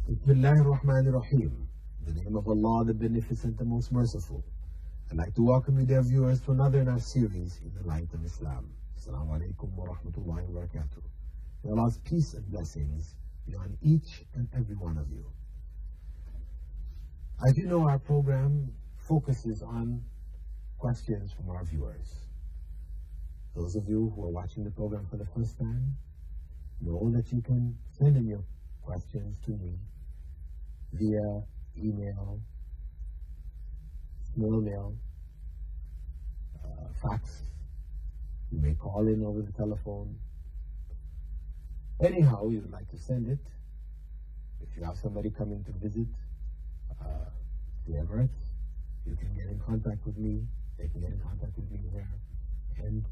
Bismillahir Rahmanir Rahim. In the name of Allah, the Beneficent, the Most Merciful. I'd like to welcome you, dear viewers, to another in our series, In the Light of Islam. Assalamu alaikum wa rahmatullahi wa barakatuh. May Allah's peace and blessings be on each and every one of you. As you know, our program focuses on questions from our viewers. Those of you who are watching the program for the first time, know that you can send in your questions to me via email, snail mail, fax. You may call in over the telephone. Anyhow, you would like to send it. If you have somebody coming to visit the Emirates, you can get in contact with me. They can get in contact with me there, and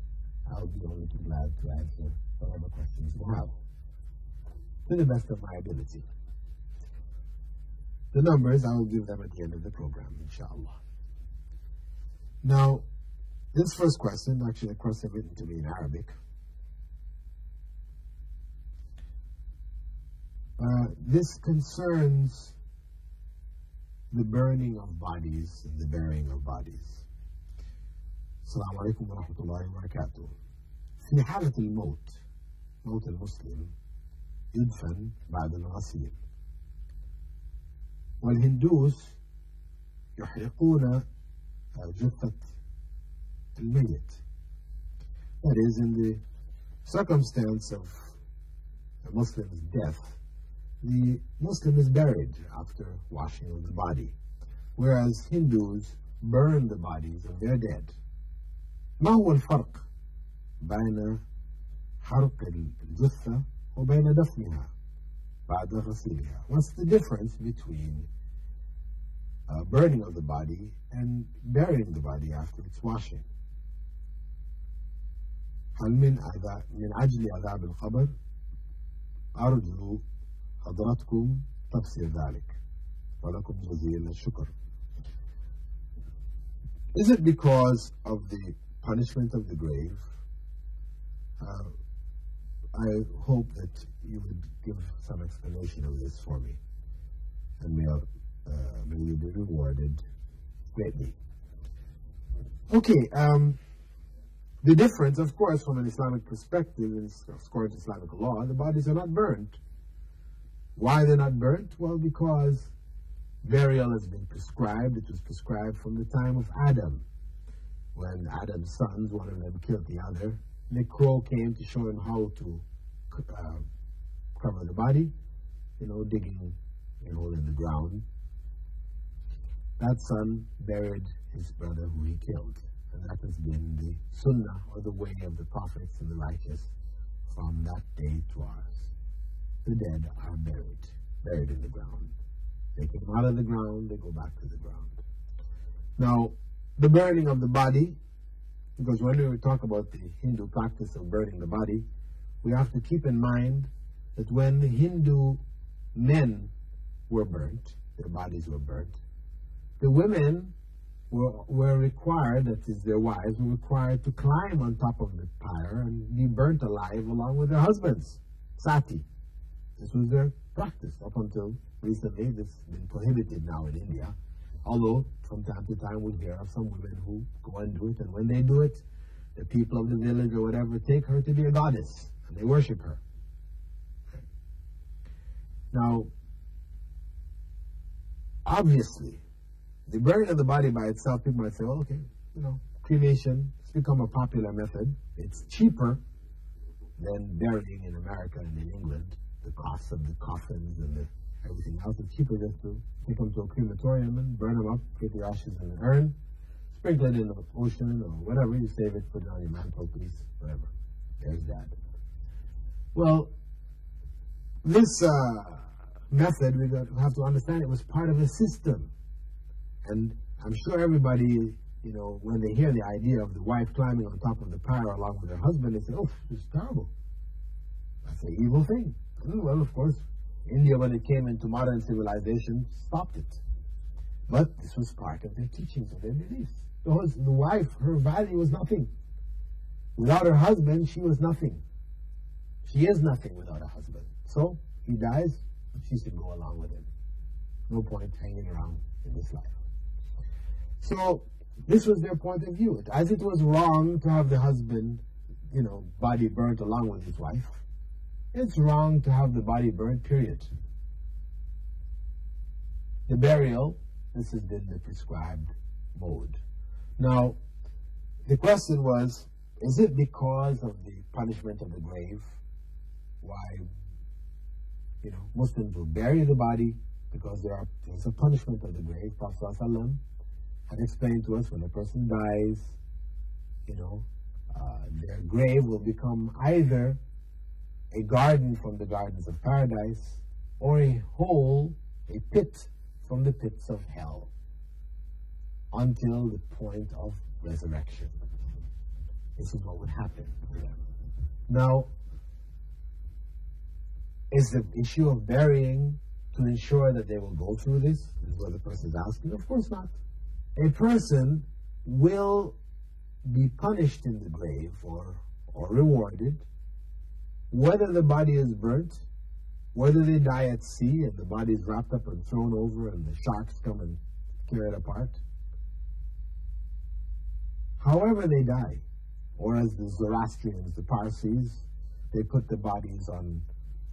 I'll be only too glad to answer whatever questions you have to the best of my ability. The numbers, I will give them at the end of the program, inshallah. Now, this first question, actually a question written to me in Arabic. This concerns the burning of bodies and the burying of bodies. Assalamu alaikum wa rahmatullahi wa barakatuh. في حالة الموت موت المسلم يدفن بعد الغسيل، والهندوس يحرقون جثة الميت. That is, in the circumstance of a Muslim's death, the Muslim is buried after washing of the body, whereas Hindus burn the bodies of their dead. ما هو الفرق بين حرق الجثة وبين دفنها بعد غسيلها? What's the difference between burning of the body and burying the body after its washing? هل من أجل عذاب القبر؟ أرجو حضراتكم تفسير ذلك ولكم جزيل الشكر. Is it because of the punishment of the grave? I hope that you would give some explanation of this for me, and may you be rewarded greatly. Okay, the difference, of course, from an Islamic perspective, in according to Islamic law, the bodies are not burnt. Why they're not burnt? Well, because burial has been prescribed. It was prescribed from the time of Adam. When Adam's sons, one of them killed the other, the crow came to show him how to cover the body, digging a hole in the ground. That son buried his brother who he killed. And that has been the sunnah, or the way of the prophets and the righteous from that day to ours. The dead are buried in the ground. They came out of the ground, they go back to the ground. Now, the burning of the body, because when we talk about the Hindu practice of burning the body, we have to keep in mind that when the Hindu men were burnt, their bodies were burnt, the women were required, that is their wives, were required to climb on top of the pyre and be burnt alive along with their husbands. Sati. This was their practice up until recently. This has been prohibited now in India. Although, from time to time, we hear of some women who go and do it, and when they do it, the people of the village or whatever take her to be a goddess, and they worship her. Now, obviously, the burning of the body by itself, people might say, well, okay, cremation, it's become a popular method. It's cheaper than burying in America and in England. The cost of the coffins and everything else, it's cheaper just to take them to a crematorium and burn them up, get the ashes in an urn, sprinkle it in the ocean or whatever, you save it, put it on your mantelpiece, whatever. There's that. Well, this method, we have to understand, it was part of a system. And I'm sure everybody, when they hear the idea of the wife climbing on top of the pyre along with her husband, they say, oh, this is terrible. That's an evil thing. Well, of course, India, when it came into modern civilization, stopped it. But this was part of their teachings, of their beliefs. Because the wife, her value was nothing. Without her husband, she was nothing. She is nothing without a husband. So, he dies, she should go along with him. No point hanging around in this life. So this was their point of view. As it was wrong to have the husband, body burnt along with his wife, it's wrong to have the body burnt, period. The burial, this has been the prescribed mode. Now, the question was, is it because of the punishment of the grave why, Muslims will bury the body because there's a punishment of the grave? Prophet ﷺ had explained to us when a person dies, their grave will become either a garden from the gardens of paradise or a hole, a pit from the pits of hell until the point of resurrection. This is what would happen to them. Now, is the issue of burying to ensure that they will go through this? Is what the person is asking. Of course not. A person will be punished in the grave or rewarded, whether the body is burnt, whether they die at sea and the body is wrapped up and thrown over and the sharks come and tear it apart. However they die, or as the Zoroastrians, the Parsis, they put the bodies on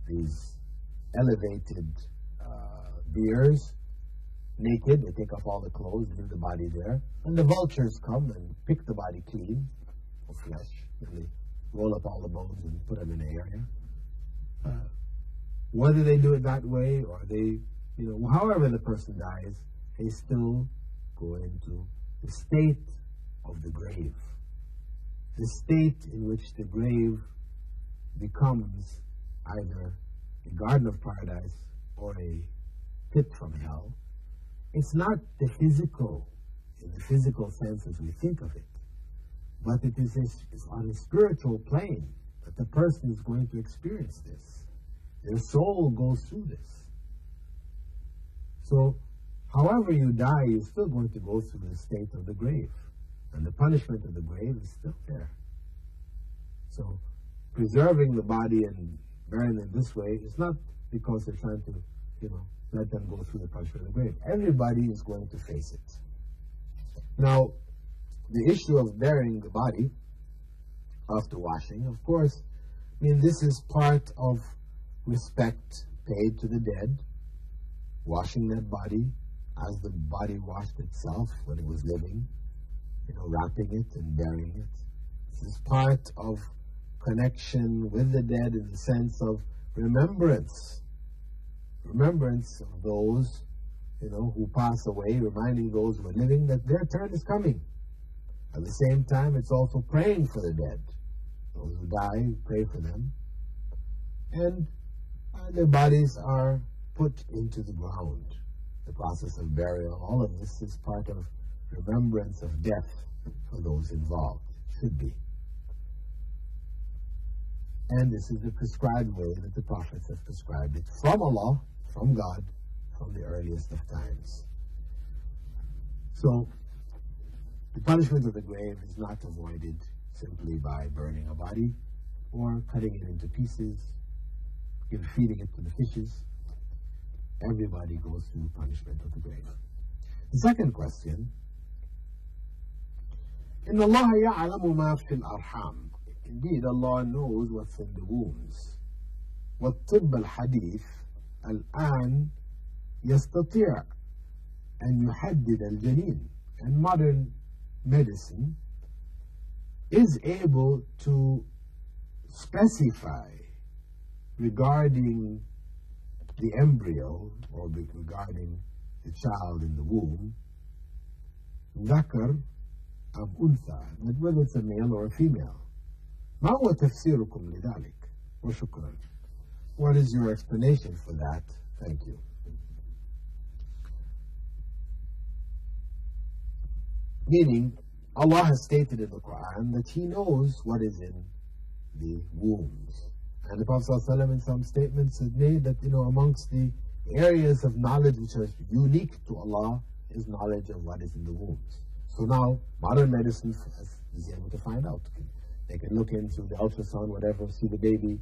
these elevated biers, naked. They take off all the clothes, leave the body there, and the vultures come and pick the body clean of flesh, and they roll up all the bones and put them in an area. Whether they do it that way or they, however the person dies, they still go into the state of the grave. The state in which the grave becomes either a garden of paradise or a pit from hell. It's not the physical, in the physical sense as we think of it, but it's on a spiritual plane that the person is going to experience this. Their soul goes through this. So, however you die, you're still going to go through the state of the grave. And the punishment of the grave is still there. So, preserving the body and burying it this way is not because they're trying to, let them go through the punishment of the grave. Everybody is going to face it. Now, the issue of burying the body after washing, of course, this is part of respect paid to the dead, washing that body as the body washed itself when it was living, wrapping it and burying it. This is part of connection with the dead in the sense of remembrance of those, who pass away, reminding those who are living that their turn is coming. At the same time, it's also praying for the dead. Those who die, pray for them. And their bodies are put into the ground. The process of burial, all of this is part of remembrance of death for those involved. Should be. And this is the prescribed way that the prophets have prescribed it from Allah, from God, from the earliest of times. So, the punishment of the grave is not avoided simply by burning a body or cutting it into pieces, feeding it to the fishes. Everybody goes through punishment of the grave. The second question, إِنَّ اللَّهَ يَعْلَمُ مَا فِي الْأَرْحَامِ. Indeed, Allah knows what's in the wombs. وَالطِّبَّ الْحَدِيث الآن يستطيع أن يحدد الجنين. And modern medicine is able to specify regarding the embryo or regarding the child in the womb, ذكر أم أنثى, whether it's a male or a female. ما هو تفسيركم لذلك؟ وشكرا. What is your explanation for that? Thank you. Meaning, Allah has stated in the Quran that He knows what is in the wombs. And the Prophet ﷺ in some statements has made that, amongst the areas of knowledge which are unique to Allah is knowledge of what is in the wombs. So now, modern medicine is able to find out. They can look into the ultrasound, whatever, see the baby